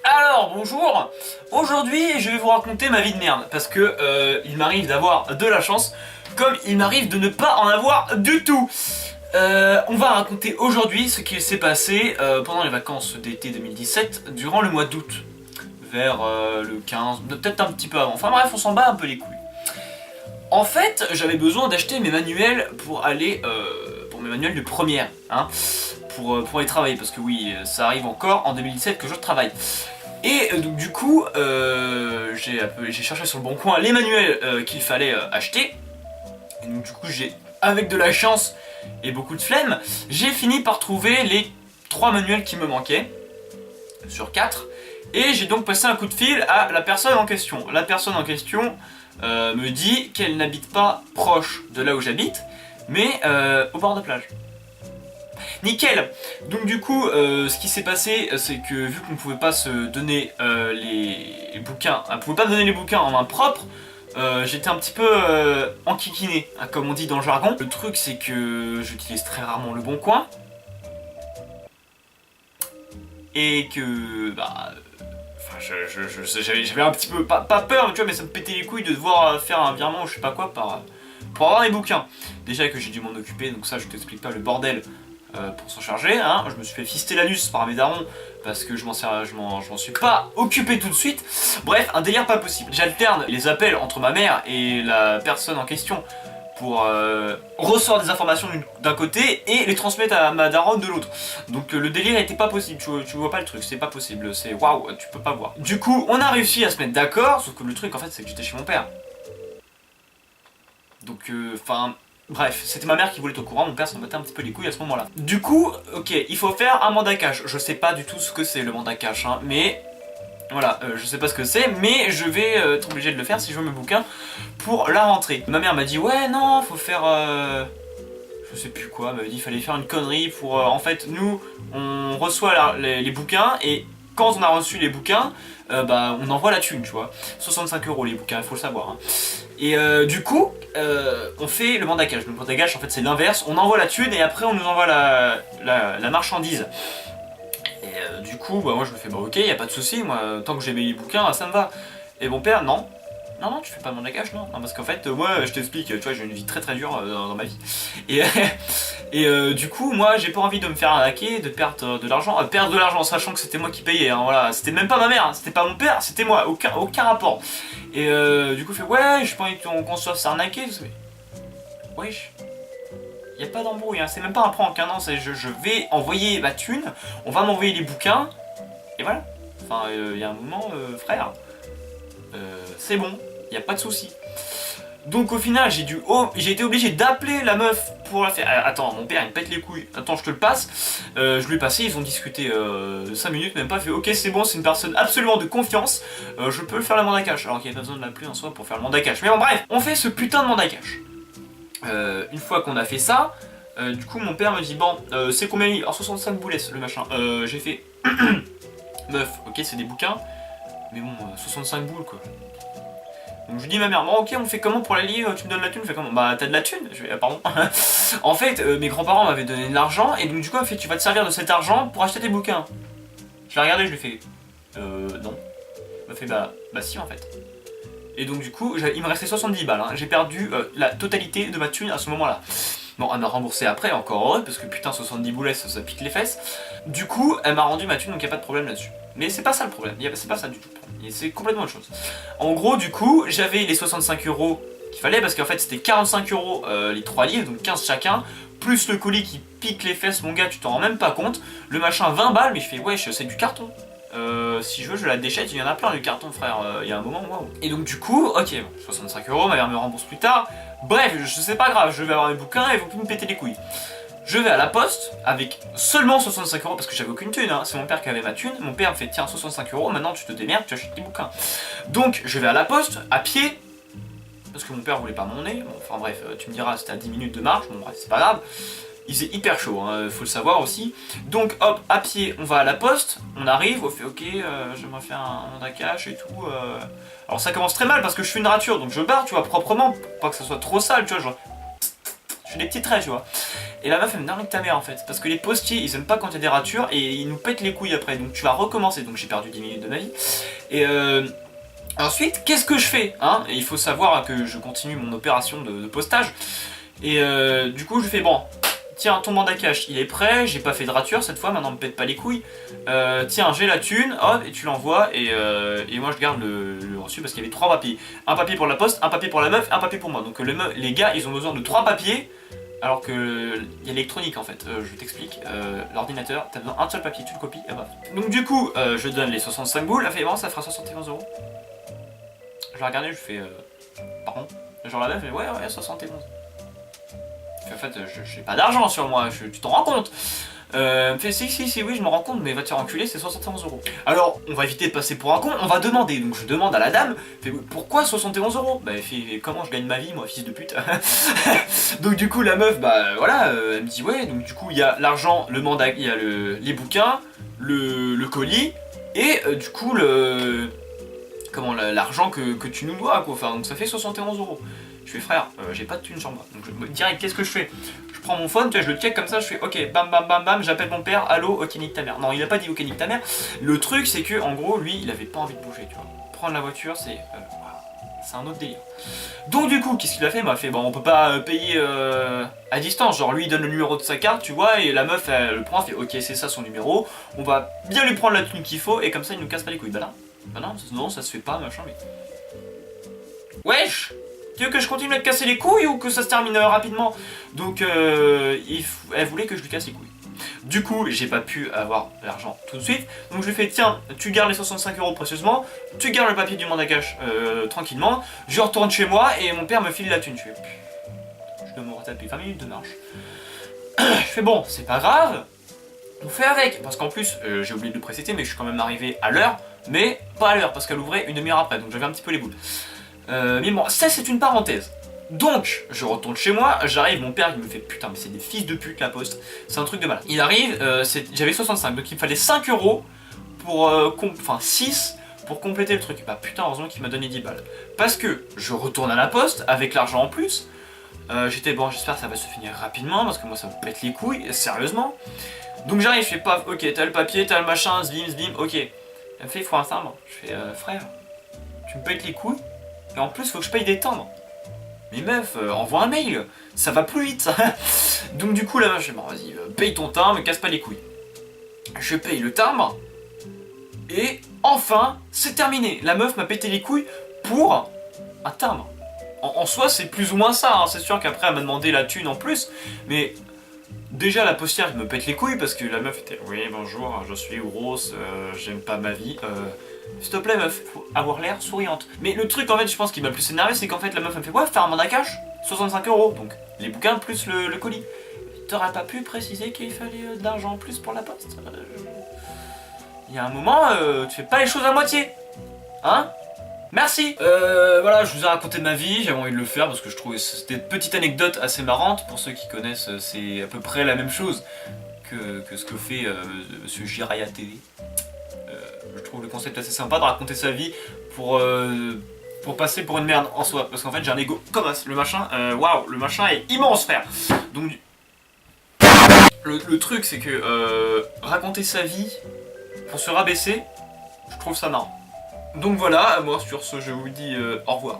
Alors bonjour, aujourd'hui je vais vous raconter ma vie de merde parce que il m'arrive d'avoir de la chance comme il m'arrive de ne pas en avoir du tout. On va raconter aujourd'hui ce qui s'est passé pendant les vacances d'été 2017 durant le mois d'août, vers le 15, peut-être un petit peu avant, enfin bref on s'en bat un peu les couilles. En fait j'avais besoin d'acheter mes manuels pour aller, pour mes manuels de première, hein, pour aller travailler parce que oui ça arrive encore en 2017 que je travaille. Et donc du coup, j'ai cherché sur le bon coin les manuels qu'il fallait acheter. Et donc du coup, avec de la chance et beaucoup de flemme, j'ai fini par trouver les 3 manuels qui me manquaient, sur 4. Et j'ai donc passé un coup de fil à la personne en question. La personne en question me dit qu'elle n'habite pas proche de là où j'habite, mais au bord de plage. Nickel. Donc du coup, ce qui s'est passé, c'est que vu qu'on ne pouvait pas se donner les bouquins, on pouvait pas donner les bouquins en main propre, j'étais un petit peu enquiquiné, hein, comme on dit dans le jargon. Le truc, c'est que j'utilise très rarement le bon coin. Et que, j'avais un petit peu, pas peur, tu vois, mais ça me pétait les couilles de devoir faire un virement ou je sais pas quoi pour avoir les bouquins. Déjà que j'ai dû m'en occuper, donc ça je t'explique pas le bordel. Pour s'en charger, hein. Je me suis fait fister l'anus par mes darons parce que je m'en suis pas occupé tout de suite. Bref, un délire pas possible. J'alterne les appels entre ma mère et la personne en question pour recevoir des informations d'un côté et les transmettre à ma daronne de l'autre. Donc le délire était pas possible, tu vois pas le truc, c'est pas possible, c'est waouh, tu peux pas voir. Du coup, on a réussi à se mettre d'accord, sauf que le truc en fait c'est que j'étais chez mon père. Donc bref, c'était ma mère qui voulait être au courant, mon père s'en battait un petit peu les couilles à ce moment-là. Du coup, ok, il faut faire un mandat cash. Je sais pas du tout ce que c'est le mandat cash, hein, mais voilà, je sais pas ce que c'est, mais je vais être obligé de le faire si je veux mes bouquins pour la rentrée. Ma mère m'a dit, ouais, non, faut faire... je sais plus quoi, elle m'avait dit qu'il fallait faire une connerie pour... en fait, nous, on reçoit les bouquins et quand on a reçu les bouquins, on envoie la thune, tu vois. 65 € les bouquins, il faut le savoir. Hein. Et du coup, on fait le mandat cash. Le mandat cash, en fait, c'est l'inverse. On envoie la thune et après, on nous envoie la marchandise. Et du coup, moi, je me fais, ok, y a pas de souci. Moi, tant que j'ai mes bouquins, ça me va. Et mon père, non. Non, tu fais pas le mandat cash, non. Parce qu'en fait, moi, je t'explique, tu vois, j'ai une vie très dure dans ma vie. Et du coup, moi, j'ai pas envie de me faire arnaquer, de perdre de l'argent. Perdre de l'argent, sachant que c'était moi qui payais, hein, voilà. C'était même pas ma mère, hein, c'était pas mon père, c'était moi, aucun rapport. Et du coup, je fais, ouais, j'ai pas envie qu'on se fasse arnaquer. Mais... wesh, y a pas d'embrouille, hein, c'est même pas un prank, hein, non, c'est je vais envoyer ma thune, on va m'envoyer les bouquins, et voilà. Enfin, y a un moment, frère, c'est bon, y a pas de souci. Donc au final, j'ai été obligé d'appeler la meuf pour la faire. Attends, mon père il me pète les couilles. Attends, je te le passe. Je lui ai passé, ils ont discuté 5 minutes, même pas fait. Ok, c'est bon, c'est une personne absolument de confiance. Je peux le faire le mandat cash. Alors qu'il n'y a pas besoin de l'appeler en soi pour faire le mandat cash. Mais bon, bref, on fait ce putain de mandat cash. Une fois qu'on a fait ça, du coup, mon père me dit bon, c'est combien? Alors 65 boulettes le machin. J'ai fait meuf, ok, c'est des bouquins, mais bon, 65 boules quoi. Donc je dis à ma mère, bon ok on fait comment pour la lier, tu me donnes la thune, on fait comment? Bah t'as de la thune? Je fais, pardon. En fait mes grands-parents m'avaient donné de l'argent et donc du coup elle me fait tu vas te servir de cet argent pour acheter tes bouquins. Je l'ai regardé, je lui ai fait non. Elle m'a fait bah si en fait. Et donc du coup il me restait 70 balles, hein. J'ai perdu la totalité de ma thune à ce moment là. Bon, elle m'a remboursé après, encore heureux, parce que putain 70 boulets ça pique les fesses. Du coup elle m'a rendu ma thune donc y a pas de problème là-dessus. Mais c'est pas ça le problème, c'est pas ça du tout. C'est complètement autre chose. En gros, du coup, j'avais les 65 € qu'il fallait parce qu'en fait c'était 45 € les 3 livres, donc 15 chacun, plus le colis qui pique les fesses, mon gars, tu t'en rends même pas compte. Le machin 20 balles, mais je fais wesh, c'est du carton. Si je veux, je la déchette, il y en a plein du carton, frère, il y a un moment, waouh. Et donc, du coup, ok, 65 €, ma mère me rembourse plus tard. Bref, sais pas grave, je vais avoir mes bouquins et vous pouvez me péter les couilles. Je vais à la poste avec seulement 65 € parce que j'avais aucune thune, hein. C'est mon père qui avait ma thune. Mon père me fait tiens 65 €, maintenant tu te démerdes, tu achètes tes bouquins. Donc je vais à la poste, à pied, parce que mon père voulait pas m'emmener. Bon, enfin bref, tu me diras c'était à 10 minutes de marche, bon bref c'est pas grave. Il faisait hyper chaud, hein, faut le savoir aussi. Donc hop, à pied, on va à la poste, on arrive, on fait ok, j'aimerais faire un mandat cash et tout. Alors ça commence très mal parce que je fais une rature, donc je barre, tu vois, proprement, pour pas que ça soit trop sale, tu vois, genre... Je fais des petits traits, tu vois. Et la meuf, elle me dit ta mère en fait. Parce que les postiers, ils aiment pas quand il y a des ratures et ils nous pètent les couilles après. Donc tu vas recommencer. Donc j'ai perdu 10 minutes de ma vie. Et ensuite, qu'est-ce que je fais hein. Et il faut savoir que je continue mon opération de postage. Et du coup, je fais bon. Tiens, ton mandat cash, il est prêt, j'ai pas fait de rature cette fois, maintenant me pète pas les couilles. Tiens, j'ai la thune, hop, et tu l'envoies, et moi je garde le reçu parce qu'il y avait 3 papiers. Un papier pour la poste, un papier pour la meuf, un papier pour moi. Donc les gars, ils ont besoin de 3 papiers, alors que il y a l'électronique en fait. Je t'explique, l'ordinateur, t'as besoin d'un seul papier, tu le copies, et bah. Donc du coup, je donne les 65 boules, elle fait bon, ça fera 71 euros. Je la regardais, je fais, pardon. Genre la meuf, elle fait ouais, 71. En fait, j'ai pas d'argent sur moi, tu t'en rends compte? Me fait si, oui, je me rends compte, mais va te faire enculer, c'est 71 euros. Alors, on va éviter de passer pour un con, on va demander. Donc, je demande à la dame, fait, pourquoi 71 euros? Bah, elle fait, comment je gagne ma vie, moi, fils de pute? Donc, du coup, la meuf, bah voilà, elle me dit, ouais, donc, du coup, il y a l'argent, le mandat, il y a les bouquins, le colis, et du coup, l'argent que tu nous dois, quoi. Enfin, donc, ça fait 71 euros. Je fais frère, j'ai pas de thune sur moi. Donc direct, qu'est-ce que je fais? Je prends mon phone, tu vois, je le check comme ça, je fais ok, bam bam bam bam, j'appelle mon père, allô, ok nique ta mère. Non, il a pas dit ok nique ta mère. Le truc c'est que en gros, lui, il avait pas envie de bouger, tu vois. Prendre la voiture, c'est un autre délire. Donc du coup, qu'est-ce qu'il a fait? Il m'a fait bon, on peut pas payer à distance. Genre lui il donne le numéro de sa carte, tu vois, et la meuf elle le prend, elle fait ok c'est ça son numéro, on va bien lui prendre la thune qu'il faut et comme ça il nous casse pas les couilles. Bah non, ça se fait pas, machin, mais. Wesh! Tu veux que je continue à te casser les couilles ou que ça se termine rapidement? Donc elle voulait que je lui casse les couilles. Du coup, j'ai pas pu avoir l'argent tout de suite. Donc je lui fais tiens, tu gardes les 65 euros précieusement, tu gardes le papier du mandat cash tranquillement, je retourne chez moi et mon père me file la thune. Je dois me retaper 20 minutes de marche. Je fais bon, c'est pas grave, on fait avec. Parce qu'en plus, j'ai oublié de le préciser, mais je suis quand même arrivé à l'heure, mais pas à l'heure parce qu'elle ouvrait une demi-heure après, donc j'avais un petit peu les boules. Mais bon, ça c'est une parenthèse. Donc, je retourne chez moi, j'arrive, mon père il me fait putain, mais c'est des fils de pute la poste, c'est un truc de mal. Il arrive, j'avais 65, donc il me fallait 5 euros pour. Enfin 6 pour compléter le truc. Bah putain, heureusement qu'il m'a donné 10 balles. Parce que je retourne à la poste avec l'argent en plus. J'étais bon, j'espère que ça va se finir rapidement parce que moi ça me pète les couilles, sérieusement. Donc j'arrive, je fais paf, ok, t'as le papier, t'as le machin, zbim, ok. Elle me fait, il faut un timbre. Je fais, frère, tu me pètes les couilles? Et en plus, faut que je paye des timbres. Mais meuf, envoie un mail, ça va plus vite ça. Donc du coup, là, je dis, bon, vas-y, paye ton timbre, me casse pas les couilles. Je paye le timbre, et enfin, c'est terminé. La meuf m'a pété les couilles pour un timbre. En soi, c'est plus ou moins ça, hein. C'est sûr qu'après, elle m'a demandé la thune en plus, mais déjà, la postière, elle me pète les couilles parce que la meuf était, oui, bonjour, je suis grosse, j'aime pas ma vie, s'il te plaît meuf, faut avoir l'air souriante. Mais le truc en fait je pense qui m'a le plus énervé c'est qu'en fait la meuf elle me fait ouais faire un mandat cash 65 euros, donc les bouquins plus le colis. T'aurais pas pu préciser qu'il fallait d'argent en plus pour la poste? Il y a un moment, tu fais pas les choses à moitié. Hein? Merci. Voilà, je vous ai raconté ma vie, j'avais envie de le faire parce que je trouvais c'était une petite anecdote assez marrante. Pour ceux qui connaissent, c'est à peu près la même chose que ce que fait Monsieur Jiraya TV. Je trouve le concept assez sympa de raconter sa vie pour passer pour une merde en soi. Parce qu'en fait j'ai un ego comme as. Le machin, waouh, le machin est immense frère. Donc le truc c'est que raconter sa vie pour se rabaisser, je trouve ça marrant. Donc voilà, moi sur ce je vous dis au revoir.